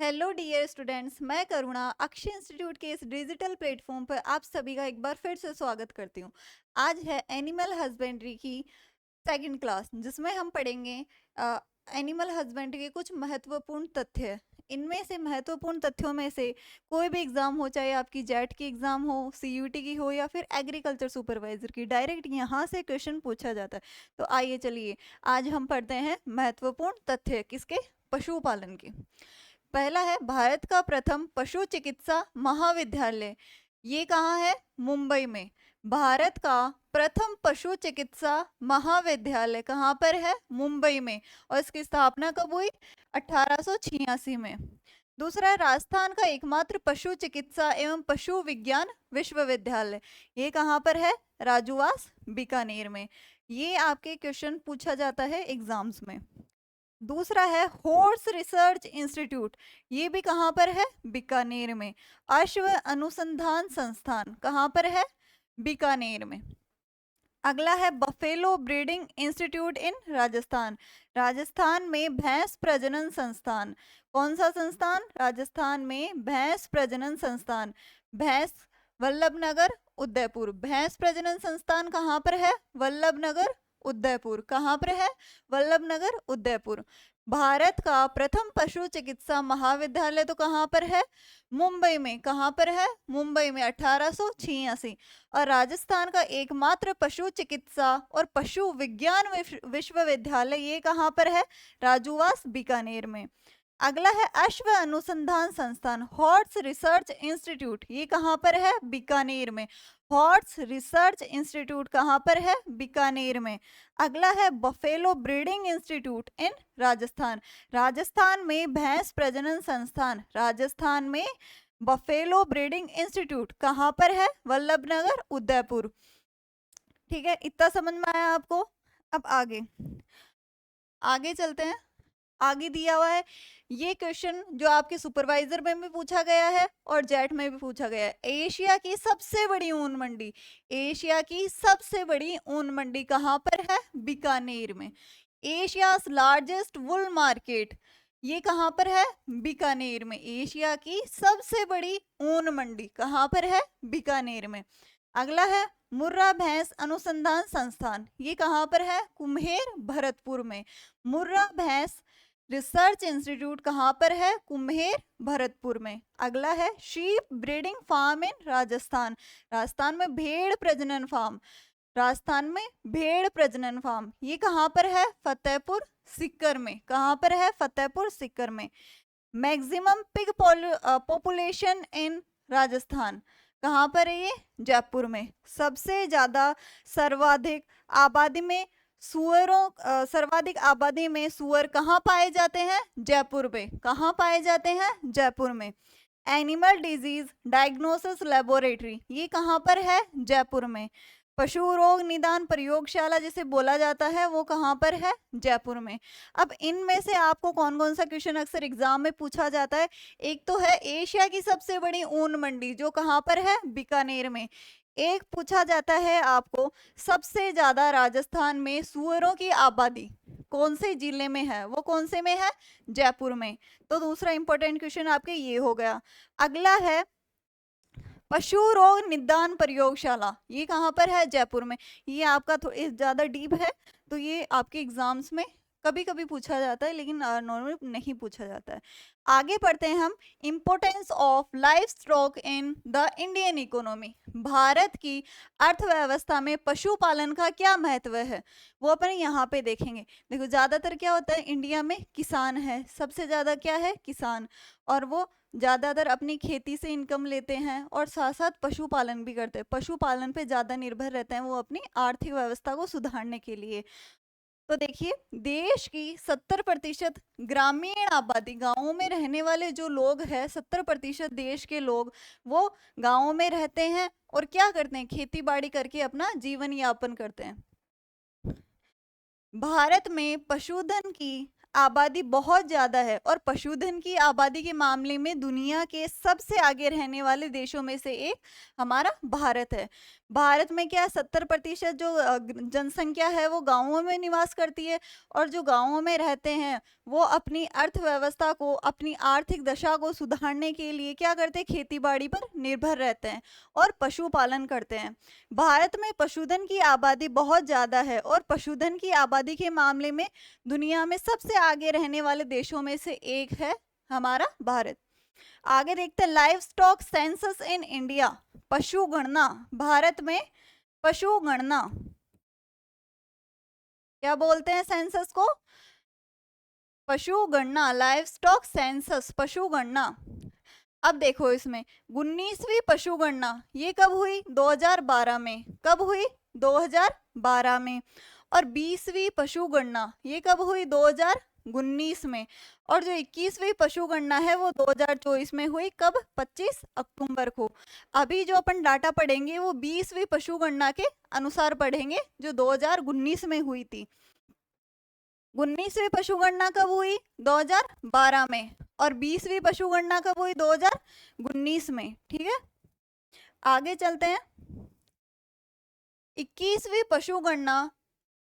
Hello dear students, मैं करुणा Akshay institute के इस डिजिटल प्लेटफॉर्म पर आप सभी का एक बार फिर से स्वागत करती हूँ। आज है एनिमल हस्बेंड्री की सेकंड क्लास, जिसमें हम पढ़ेंगे एनिमल हस्बेंड्री के कुछ महत्वपूर्ण तथ्य। इनमें से महत्वपूर्ण तथ्यों में से कोई भी एग्जाम हो, चाहे आपकी जेट की एग्जाम हो, सीयूटी की हो या फिर एग्रीकल्चर सुपरवाइजर की, डायरेक्ट यहाँ से क्वेश्चन पूछा जाता है। तो आइए चलिए आज हम पढ़ते हैं महत्वपूर्ण तथ्य किसके, पशुपालन के। पहला है भारत का प्रथम पशु चिकित्सा महाविद्यालय। ये कहाँ है? मुंबई में। भारत का प्रथम पशु चिकित्सा महाविद्यालय कहाँ पर है? मुंबई में। और इसकी स्थापना कब हुई? 1886 में। दूसरा, राजस्थान का एकमात्र पशु चिकित्सा एवं पशु विज्ञान विश्वविद्यालय। ये कहाँ पर है? राजूवास, बीकानेर में। ये आपके क्वेश्चन पूछा जाता है एग्जाम्स में। दूसरा है हॉर्स रिसर्च इंस्टीट्यूट। ये भी कहाँ पर है? बीकानेर में। अश्व अनुसंधान संस्थान कहाँ पर है? बीकानेर में। अगला है बफेलो ब्रीडिंग इंस्टीट्यूट इन राजस्थान। राजस्थान में भैंस प्रजनन संस्थान। कौन सा संस्थान? राजस्थान में भैंस प्रजनन संस्थान। भैंस, वल्लभनगर, उदयपुर। भैंस प्रजनन संस्थान कहाँ पर है? वल्लभनगर, उदयपुर। कहाँ पर है? वल्लभनगर, उदयपुर। भारत का प्रथम पशु चिकित्सा महाविद्यालय तो कहाँ पर है? मुंबई में। कहाँ पर है? मुंबई में, 1886। और राजस्थान का एकमात्र पशु चिकित्सा और पशु विज्ञान विश्वविद्यालय ये कहाँ पर है? राजूवास, बीकानेर में। अगला है अश्व अनुसंधान संस्थान, हॉर्स रिसर्च इंस्टीट्यूट। ये कहाँ पर है? बीकानेर में। हॉर्स रिसर्च इंस्टीट्यूट कहाँ पर है? बीकानेर में। अगला है बफेलो ब्रीडिंग इंस्टीट्यूट इन राजस्थान। राजस्थान में भैंस प्रजनन संस्थान। राजस्थान में बफेलो ब्रीडिंग इंस्टीट्यूट कहाँ पर है? वल्लभनगर, उदयपुर। ठीक है, इतना समझ में आया आपको? अब आगे आगे चलते हैं। आगे दिया हुआ है ये क्वेश्चन जो आपके सुपरवाइजर में भी पूछा गया है और जेट में भी पूछा गया है। एशिया की सबसे बड़ी ऊन मंडी, एशिया की सबसे बड़ी ऊन मंडी कहाँ पर है? बीकानेर में। एशियाज लार्जेस्ट वुल मार्केट, ये कहाँ पर है? बीकानेर में। एशिया की सबसे बड़ी ऊन मंडी कहाँ पर है? बीकानेर में। अगला है मुर्रा भैंस अनुसंधान संस्थान। ये कहाँ पर है? कुम्हेर, भरतपुर में। मुर्रा भैंस रिसर्च इंस्टीट्यूट कहाँ पर है? कुम्हेर, भरतपुर में। अगला है sheep breeding farm in Rajasthan. Rajasthan में भेड़ प्रजनन फार्म। राजस्थान में भेड़ प्रजनन फार्म ये कहाँ पर है? फतेहपुर सीकर में। कहाँ पर है? फतेहपुर सीकर में। Maximum pig population in Rajasthan कहाँ पर है? ये जयपुर में। सबसे ज्यादा सर्वाधिक आबादी में सुअरों सर्वाधिक आबादी में सुअर कहाँ पाए जाते हैं? जयपुर में। कहाँ पाए जाते हैं? जयपुर में। एनिमल डिजीज डायग्नोसिस लेबोरेटरी ये कहाँ पर है? जयपुर में। पशु रोग निदान प्रयोगशाला जिसे बोला जाता है वो कहाँ पर है? जयपुर में। अब इनमें से आपको कौन कौन सा क्वेश्चन अक्सर एग्जाम में पूछा जाता है? एक तो है एशिया की सबसे बड़ी ऊन मंडी जो कहाँ पर है? बीकानेर में। एक पूछा जाता है आपको सबसे ज्यादा राजस्थान में सुअरों की आबादी कौन से जिले में है? वो कौन से में है? जयपुर में। तो दूसरा इंपॉर्टेंट क्वेश्चन आपके ये हो गया। अगला है पशु रोग निदान प्रयोगशाला ये कहाँ पर है? जयपुर में। ये आपका थोड़ा ज्यादा डीप है तो ये आपके एग्जाम्स में कभी कभी पूछा जाता है, लेकिन नॉर्मल नहीं पूछा जाता है। आगे पढ़ते हैं हम। Importance of life stock in the Indian economy. Bharat की अर्थव्यवस्था में पशुपालन का क्या महत्व है वो अपन यहाँ पे देखेंगे। देखो ज्यादातर क्या होता है इंडिया में, किसान है सबसे ज्यादा। क्या है? किसान। और वो ज्यादातर अपनी खेती से इनकम लेते हैं और साथ साथ पशुपालन भी करते हैं। पशुपालन पे ज्यादा निर्भर रहते हैं वो अपनी आर्थिक व्यवस्था को सुधारने के लिए। तो देखिए देश की 70% ग्रामीण आबादी, गांवों में रहने वाले जो लोग हैं, 70% देश के लोग वो गांवों में रहते हैं और क्या करते हैं? खेती बाड़ी करके अपना जीवन यापन करते हैं। भारत में पशुधन की आबादी बहुत ज्यादा है और पशुधन की आबादी के मामले में दुनिया के सबसे आगे रहने वाले देशों में से एक हमारा भारत है। भारत में क्या 70% जो जनसंख्या है वो गांवों में निवास करती है, और जो गांवों में रहते हैं वो अपनी अर्थव्यवस्था को, अपनी आर्थिक दशा को सुधारने के लिए क्या करते हैं, खेती बाड़ी पर निर्भर रहते हैं और पशुपालन करते हैं। भारत में पशुधन की आबादी बहुत ज्यादा है और पशुधन की आबादी के मामले में दुनिया में सबसे आगे रहने वाले देशों में से एक है हमारा भारत। आगे देखते हैं live stock census in India, पशु गणना। भारत में पशु गणना क्या बोलते हैं, सेंसस को पशु गणना, लाइव स्टॉक सेंसस, पशु गणना। अब देखो इसमें 19वीं पशु गणना ये कब हुई, 2012 में। कब हुई, 2012 में। और 20वीं पशु गणना ये कब हुई, 2019 में। और जो 21वीं पशु गणना है वो 2024 में हुई। कब, 25 अक्टूबर को। अभी जो अपन डाटा पढ़ेंगे वो 20वीं पशु गणना के अनुसार पढ़ेंगे जो 2019 में हुई थी। 19वीं पशु गणना कब हुई, 2012 में। और 20वीं पशु गणना कब हुई, 2019 में। ठीक है, आगे चलते हैं। 21वीं पशु गणना,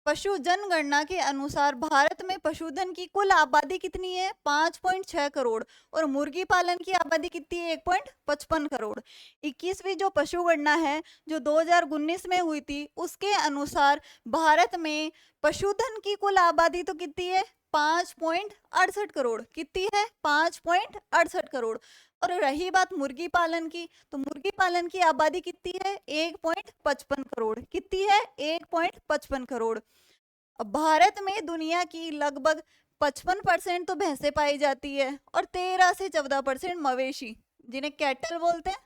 पशु जनगणना के अनुसार भारत में पशुधन की कुल आबादी कितनी है, 5.6 करोड़। और मुर्गी पालन की आबादी कितनी है, 1.55 करोड़। 21वीं जो पशु गणना है जो 2019 में हुई थी उसके अनुसार भारत में पशुधन की कुल आबादी तो कितनी है, 5.68 करोड़। कितनी है, 5.68 करोड़। और रही बात मुर्गी पालन की, तो मुर्गी पालन की आबादी कितनी है, 1.55 करोड़। कितनी है, 1.55 करोड़। अब भारत में दुनिया की लगभग 55% तो भैंसें पाई जाती है और 13 से 14% मवेशी, जिन्हें कैटल बोलते हैं।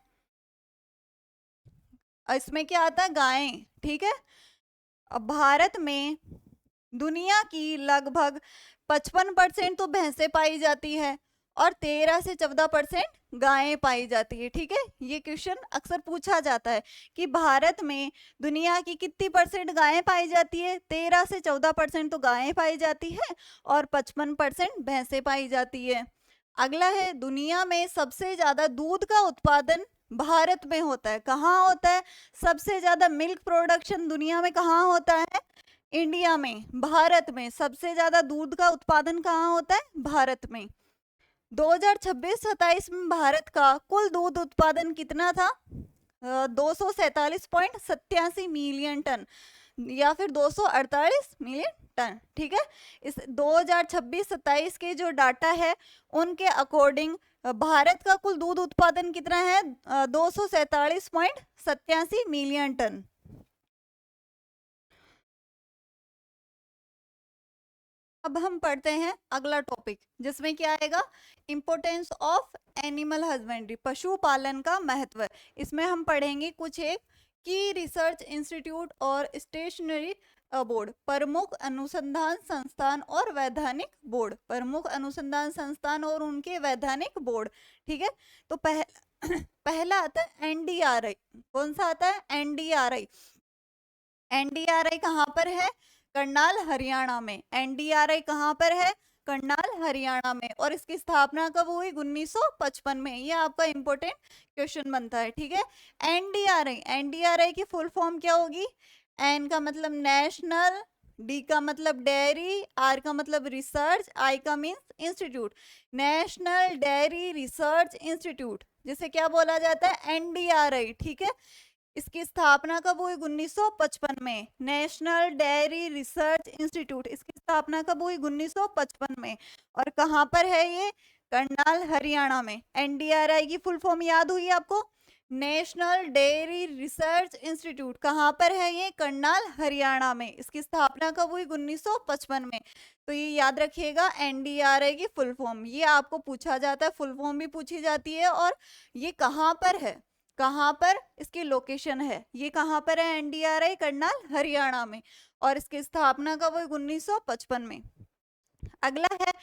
इसमें क्या आता है, गायें। ठीक है, अब भारत में दुनिया की लगभग 55% तो भैंसें पाई जाती है और 13 से 14% गायें पाई जाती है। ठीक है, ये क्वेश्चन अक्सर पूछा जाता है कि भारत में दुनिया की कितनी परसेंट गायें पाई जाती है, 13 से 14% तो गायें पाई जाती है और 55% भैंसें पाई जाती है। अगला है, दुनिया में सबसे ज्यादा दूध का उत्पादन भारत में होता है। कहाँ होता है, सबसे ज्यादा मिल्क प्रोडक्शन दुनिया में कहाँ होता है, इंडिया में। भारत में सबसे ज्यादा दूध का उत्पादन कहाँ होता है, भारत में। 2026-27 में भारत का कुल दूध उत्पादन कितना था, 247.87 मिलियन टन या फिर 248 मिलियन टन। ठीक है, इस 2026-27 के जो डाटा है उनके अकॉर्डिंग भारत का कुल दूध उत्पादन कितना है, 247.87 मिलियन टन। अब हम पढ़ते हैं अगला टॉपिक, जिसमें क्या आएगा, इंपोर्टेंस ऑफ एनिमल हस्बेंड्री, पशुपालन का महत्व। इसमें हम पढ़ेंगे कुछ एक की रिसर्च इंस्टीट्यूट और स्टेशनरी बोर्ड, प्रमुख अनुसंधान संस्थान और वैधानिक बोर्ड, प्रमुख अनुसंधान संस्थान और उनके वैधानिक बोर्ड। ठीक है, तो पहला आता है एनडीआरआई। कौन सा आता है, एनडीआरआई। एनडीआरआई कहाँ पर है, करनाल हरियाणा में। एनडीआरआई कहाँ पर है, करनाल हरियाणा में। और इसकी स्थापना कब हुई, 1955 में। ये आपका इंपॉर्टेंट क्वेश्चन बनता है। ठीक है, एनडीआरआई, एनडीआरआई की फुल फॉर्म क्या होगी, एन का मतलब नेशनल, डी का मतलब डेयरी, आर का मतलब रिसर्च, आई का means institute. National dairy research institute, जिसे क्या बोला जाता है, एनडीआरआई। ठीक है, इसकी स्थापना कब हुई, 1955 में। नेशनल डेयरी रिसर्च इंस्टीट्यूट, इसकी स्थापना कब हुई, 1955 में। और कहाँ पर है ये, करनाल हरियाणा में। एनडीआरआई की फुल फॉर्म याद हुई आपको, नेशनल डेयरी रिसर्च इंस्टीट्यूट। कहाँ पर है ये, करनाल हरियाणा में। इसकी स्थापना कब हुई, 1955 में। तो ये याद रखिएगा, एनडीआरआई की फुल फॉर्म। ये आपको पूछा जाता है, फुल फॉर्म भी पूछी जाती है और ये कहाँ पर है, कहाँ पर इसकी लोकेशन है, ये कहाँ पर है, एनडीआरआई करनाल हरियाणा में। और इसकी स्थापना कब हुई, 1955 में। अगला है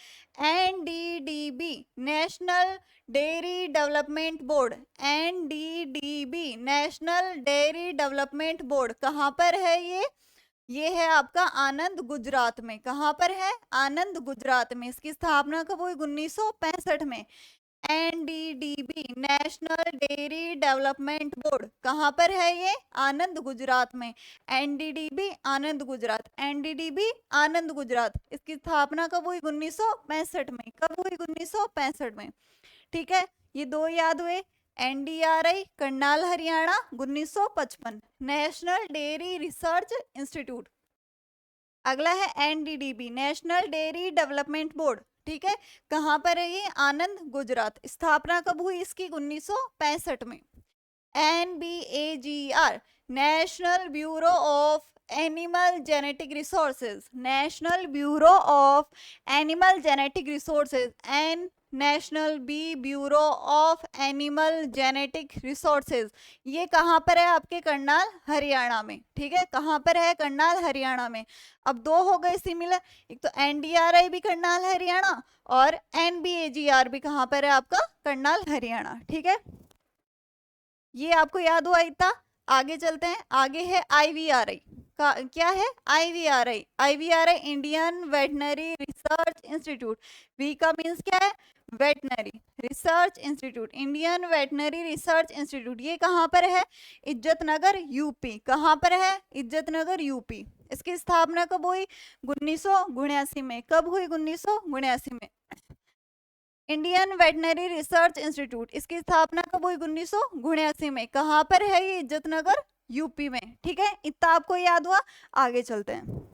NDDB, national dairy development board. NDDB, national dairy development board, कहाँ पर है ये, ये है आपका आनंद गुजरात में। कहाँ पर है? आनंद गुजरात में। इसकी स्थापना कब हुई? 1965 में। NDDB national dairy development board कहाँ पर है? ये आनंद गुजरात में। एनडीडीबी आनंद गुजरात, एनडीडीबी आनंद गुजरात। इसकी स्थापना कब हुई? 1965 में। कब हुई? 1965 में। ठीक है, ये दो याद हुए। NDRI Karnal Haryana 1955, national dairy research institute. अगला है NDDB national dairy development board. ठीक है, कहाँ पर है ये? आनंद गुजरात। स्थापना कब हुई इसकी? 1965 में। NBAGR national bureau of animal genetic resources, national bureau of animal genetic resources, N national B bureau of animal genetic resources. ये कहाँ पर है? आपके करनाल हरियाणा में। ठीक है, कहाँ पर है? करनाल हरियाणा में। अब दो हो गए सिमिलर, एक तो एनडीआरआई भी करनाल हरियाणा और एनबीएजीआर भी कहाँ पर है? आपका करनाल हरियाणा। ठीक है, ये आपको याद हुआ इतना। आगे चलते हैं, आगे है आईवीआरआई का। क्या है? IVRI, IVRI Indian veterinary research institute. V का मीन्स क्या है? Veterinary research institute, Indian veterinary research institute. ये कहाँ पर है? इज्जतनगर यूपी। कहाँ पर है? इज्जतनगर यूपी। इसकी स्थापना कब हुई? 1979 में। कब हुई? 1979 में। इंडियन वेटनरी रिसर्च इंस्टीट्यूट, इसकी स्थापना कब हुई? 1979 में। कहाँ पर है ये? इज्जतनगर यूपी में। ठीक है, इतना आपको याद हुआ। आगे चलते हैं,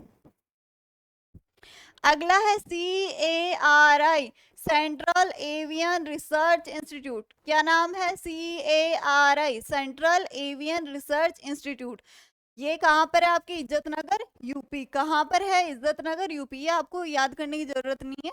अगला है CARI central avian research institute. क्या नाम है? CARI central avian research institute. ये कहाँ पर है? आपकी इज्जतनगर यूपी। कहाँ पर है? इज्जतनगर यूपी। ये आपको याद करने की जरूरत नहीं है।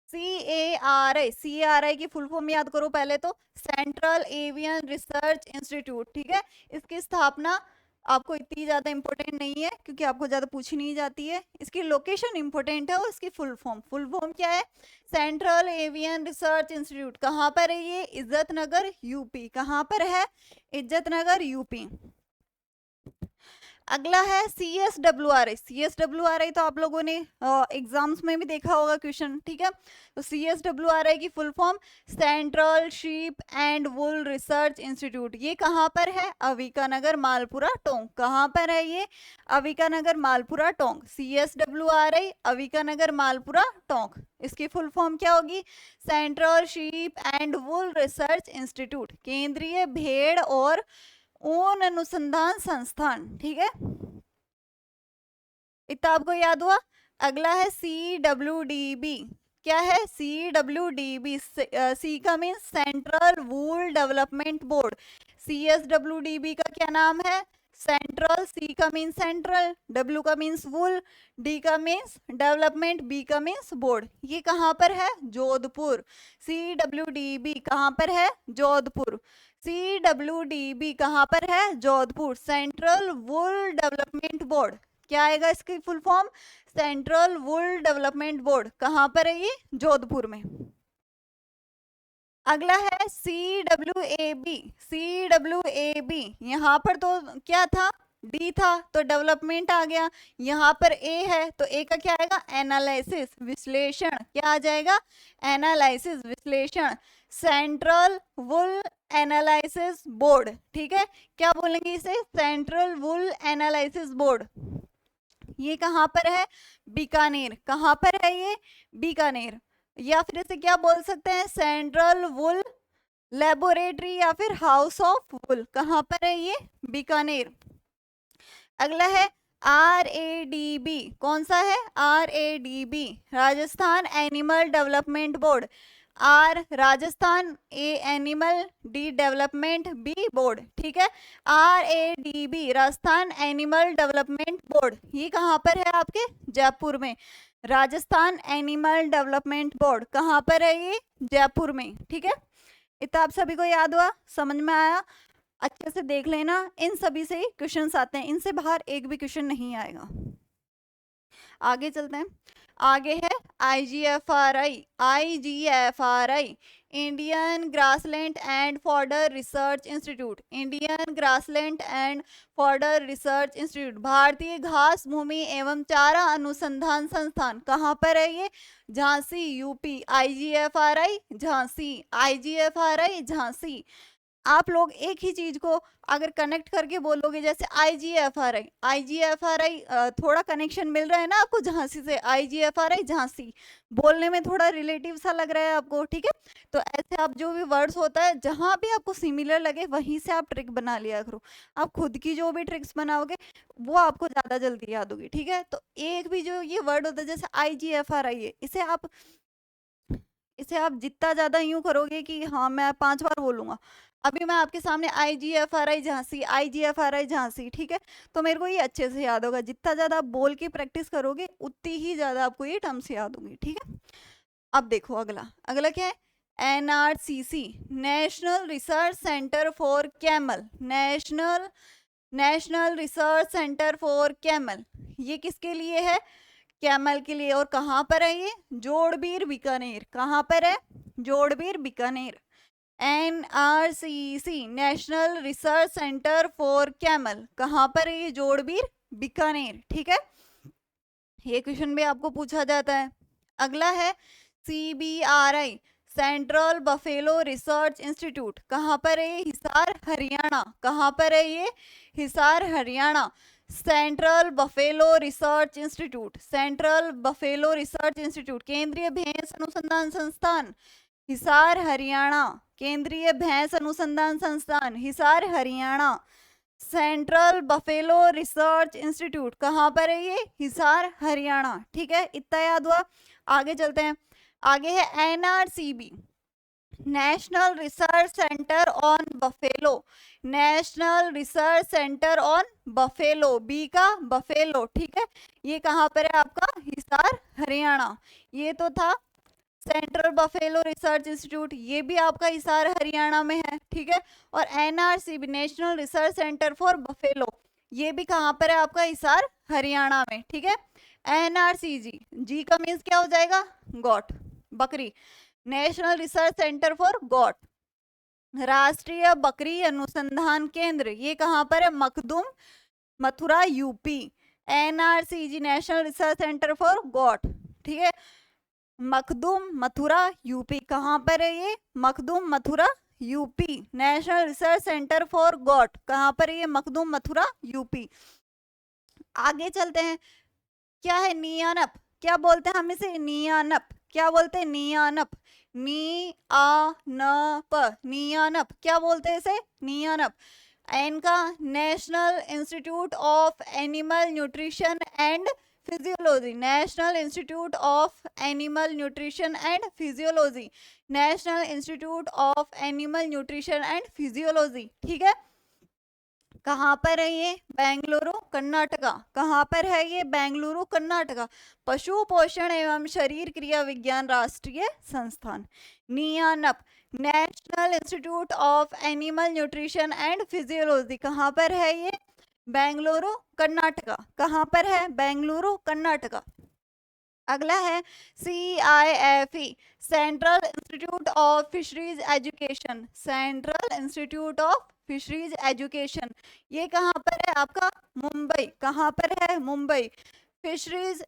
CARI की फुल फॉर्म याद करो पहले तो, सेंट्रल एवियन रिसर्च इंस्टीट्यूट। ठीक है, इसकी स्थापना आपको इतनी ज्यादा इंपॉर्टेंट नहीं है क्योंकि आपको ज्यादा पूछी नहीं जाती है। इसकी लोकेशन इंपॉर्टेंट है और इसकी फुल फॉर्म क्या है? Central avian research institute. कहाँ पर है ये? इज्जतनगर यूपी। कहाँ पर है? इज्जतनगर यूपी। अगला है CSWRI। CSWRI तो आप लोगों ने एग्जाम्स में भी देखा होगा क्वेश्चन। ठीक है, तो CSWRI की full form central sheep and wool research institute. ये कहाँ पर है? अविकानगर मालपुरा टोंक। कहाँ पर है ये? अविकानगर मालपुरा टोंक। CSWRI अविकानगर मालपुरा टोंक। इसकी फुल फॉर्म क्या होगी? Central sheep and wool research institute, केंद्रीय भेड़ और ऊन अनुसंधान संस्थान। ठीक है, इतना आपको याद हुआ। अगला है CWDB। क्या है? CWDB, सी का मीन्स सेंट्रल वूल डेवलपमेंट बोर्ड। CSWDB का क्या नाम है? सेंट्रल, सी का मीन्स सेंट्रल, डब्ल्यू का मीन्स वुल, डी का मीन्स डेवलपमेंट, बी का मीन्स बोर्ड। ये कहाँ पर है? जोधपुर। CWDB कहाँ पर है? जोधपुर। CWDB कहाँ पर है? जोधपुर। सेंट्रल वुल डेवलपमेंट बोर्ड। क्या आएगा इसकी फुल फॉर्म? सेंट्रल वुल डेवलपमेंट बोर्ड। कहाँ पर है ये? जोधपुर में। अगला है CWAB। CWAB यहाँ पर तो क्या था? डी था तो डेवलपमेंट आ गया। यहाँ पर ए है तो ए का क्या आएगा? एनालिसिस विश्लेषण। क्या आ जाएगा? एनालिसिस विश्लेषण। सेंट्रल वुल एनालिसिस बोर्ड। ठीक है, क्या बोलेंगे इसे? सेंट्रल वुल एनालिसिस बोर्ड। ये कहाँ पर है? बीकानेर। कहाँ पर है ये? बीकानेर। या फिर इसे क्या बोल सकते हैं? सेंट्रल वुल लेबोरेटरी या फिर हाउस ऑफ वुल। कहाँ पर है ये? बीकानेर। अगला है RADB। कौन सा है? RADB Rajasthan animal development board. R Rajasthan, A animal, D development, B board. ठीक है, RADB Rajasthan animal development board. ये कहाँ पर है? आपके जयपुर में। राजस्थान एनिमल डेवलपमेंट बोर्ड कहाँ पर है? ये जयपुर में। ठीक है, इतना आप सभी को याद हुआ, समझ में आया? अच्छे से देख लेना, इन सभी से ही क्वेश्चंस आते हैं, इनसे बाहर एक भी क्वेश्चन नहीं आएगा। आगे चलते हैं, आगे है IGFRI। IGFRI Indian grassland and fodder research institute, Indian grassland and fodder research institute, भारतीय घास भूमि एवं चारा अनुसंधान संस्थान, कहाँ पर है ये? Jhansi UP, IGFRI Jhansi, IGFRI Jhansi. आप लोग एक ही चीज को अगर कनेक्ट करके बोलोगे, जैसे IGFRI, IGFRI थोड़ा कनेक्शन मिल रहा है ना आपको झांसी से, IGFRI झांसी, बोलने में थोड़ा रिलेटिव सा लग रहा है आपको, ठीक है? तो ऐसे आप जो भी वर्ड्स होता है जहां भी आपको सिमिलर लगे वहीं से आप ट्रिक बना लिया करो। आप खुद की जो भी ट्रिक्स बनाओगे वो आपको ज्यादा जल्दी याद होगी, ठीक है? तो एक भी जो ये वर्ड होता है जैसे IGFRI है, इसे आप जितना ज्यादा यूं करोगे कि हाँ मैं 5 बार बोलूंगा, अभी मैं आपके सामने IGFRI झांसी, IGFRI झांसी, ठीक है? तो मेरे को ये अच्छे से याद होगा। जितना ज्यादा आप बोल के प्रैक्टिस करोगे उतनी ही ज्यादा आपको ये टर्म्स याद होंगी, ठीक है? अब देखो अगला, अगला क्या है? NRCC, national research centre for camel, national research centre for camel, ये किसके लिए है? कैमल के लिए। और कहाँ पर है ये? जोड़बीर बीकानेर, कहाँ पर है? Jorbeer Bikaner. NRCC, national research centre for camel, कहाँ पर है ये? जोड़बीर बीकानेर, ठीक है? ये क्वेश्चन भी आपको पूछा जाता है। अगला है CBRI, central buffalo research institute, कहाँ पर है ये? हिसार हरियाणा, कहाँ पर है ये? Hisar Haryana. Central buffalo research institute, central buffalo research institute, केंद्रीय भैंस अनुसंधान संस्थान, हिसार हरियाणा, केंद्रीय भैंस अनुसंधान संस्थान, Hisar Haryana. Central buffalo research institute कहाँ पर है ये? हिसार हरियाणा, ठीक है? इतना याद हुआ। आगे चलते हैं, आगे है NRCB, national research centre on buffalo, national research centre on buffalo, B का बफेलो, ठीक है? ये कहाँ पर है आपका? हिसार हरियाणा। ये तो था सेंट्रल बफेलो रिसर्च इंस्टीट्यूट, ये भी आपका हिसार हरियाणा में है, ठीक है? और NRCB, national research centre for buffalo, ये भी कहाँ पर है आपका? हिसार हरियाणा में, ठीक है? NRCG, जी का मीन्स क्या हो जाएगा? गॉट, बकरी, national research centre for got. राष्ट्रीय बकरी अनुसंधान केंद्र, ये कहाँ पर है? Makhdum, Mathura, UP. NRCG, national research centre for got, ठीक है? मखदुम, मथुरा, यूपी, कहाँ पर है ये? Makhdum, Mathura, UP. National research centre for got, कहाँ पर है ये? मखदुम, मथुरा, यूपी। आगे चलते हैं, क्या है? नियानप, क्या बोलते हैं हम इसे? नियानप, क्या बोलते हैं? नियानप, नी आ न प, नियानप, क्या बोलते हैं इसे? नियानप। एन का national institute of animal nutrition and physiology, national institute of animal nutrition and physiology, national institute of animal nutrition and physiology, ठीक है? कहाँ पर है ये? बेंगलुरु, कर्नाटका, कहाँ पर है ये? बेंगलुरु, कर्नाटका। पशु पोषण एवं शरीर क्रिया विज्ञान राष्ट्रीय संस्थान, नियानप, national institute of animal nutrition and physiology, कहाँ पर है ये? बेंगलुरु, कर्नाटका, कहाँ पर है? बेंगलुरु, कर्नाटका। अगला है CIFE, central institute of fisheries education, central institute of fisheries education, ये कहाँ पर है आपका? मुंबई, कहाँ पर है? Mumbai. Fisheries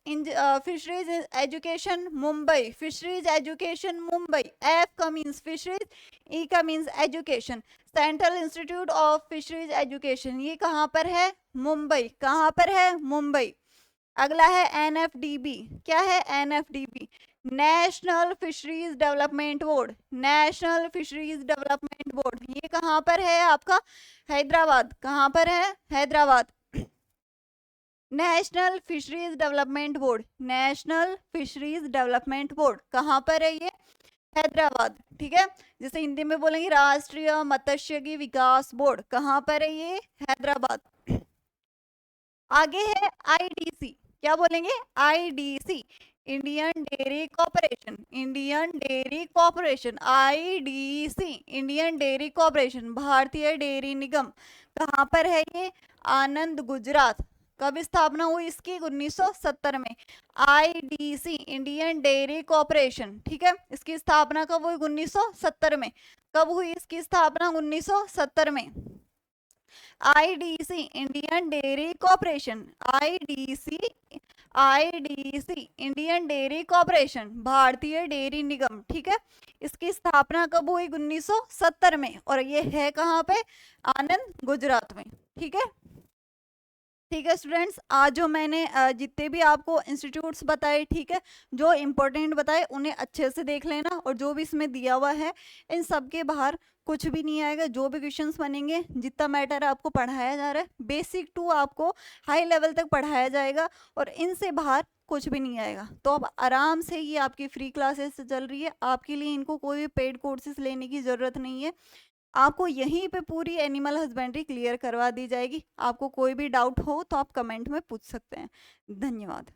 education Mumbai, fisheries education Mumbai, F का मीन्स फिशरीज, E का means education. Central institute of fisheries education, ये कहाँ पर है? मुंबई, कहाँ पर है? मुंबई। अगला है NFDB, क्या है? NFDB, national fisheries development board, national fisheries development board, ये कहाँ पर है आपका? हैदराबाद, कहाँ पर है? Hyderabad. National fisheries development board, national fisheries development board, कहाँ पर है ये? हैदराबाद, ठीक है? जैसे हिंदी में बोलेंगे राष्ट्रीय मत्स्यिकी विकास बोर्ड, कहाँ पर है ये? हैदराबाद। आगे है IDC, क्या बोलेंगे? IDC, Indian dairy corporation, Indian dairy corporation, IDC, Indian dairy corporation, भारतीय डेयरी निगम, कहाँ पर है ये? आनंद, गुजरात, कब स्थापना हुई इसकी? 1970 में। आईडीसी, इंडियन डेयरी कॉर्पोरेशन, ठीक है, इसकी स्थापना कब हुई? 1970 में। कब हुई इसकी स्थापना? 1970 में। IDC, Indian dairy corporation, IDC, IDC, Indian dairy corporation, भारतीय डेयरी निगम, ठीक है, इसकी स्थापना कब हुई? 1970 में। और ये है कहाँ पे? आनंद, गुजरात में, ठीक है। ठीक है स्टूडेंट्स, आज जो मैंने जितने भी आपको इंस्टीट्यूट्स बताए, ठीक है, जो इम्पोर्टेंट बताए उन्हें अच्छे से देख लेना, और जो भी इसमें दिया हुआ है इन सब के बाहर कुछ भी नहीं आएगा। जो भी क्वेश्चंस बनेंगे, जितना मैटर आपको पढ़ाया जा रहा है, बेसिक टू आपको हाई लेवल तक पढ़ाया जाएगा, और इनसे बाहर कुछ भी नहीं आएगा। तो अब आराम से ये आपकी फ्री क्लासेस चल रही है, आपके लिए इनको कोई भी पेड कोर्सेज लेने की ज़रूरत नहीं है। आपको यहीं पे पूरी एनिमल हस्बेंड्री क्लियर करवा दी जाएगी। आपको कोई भी डाउट हो तो आप कमेंट में पूछ सकते हैं। धन्यवाद।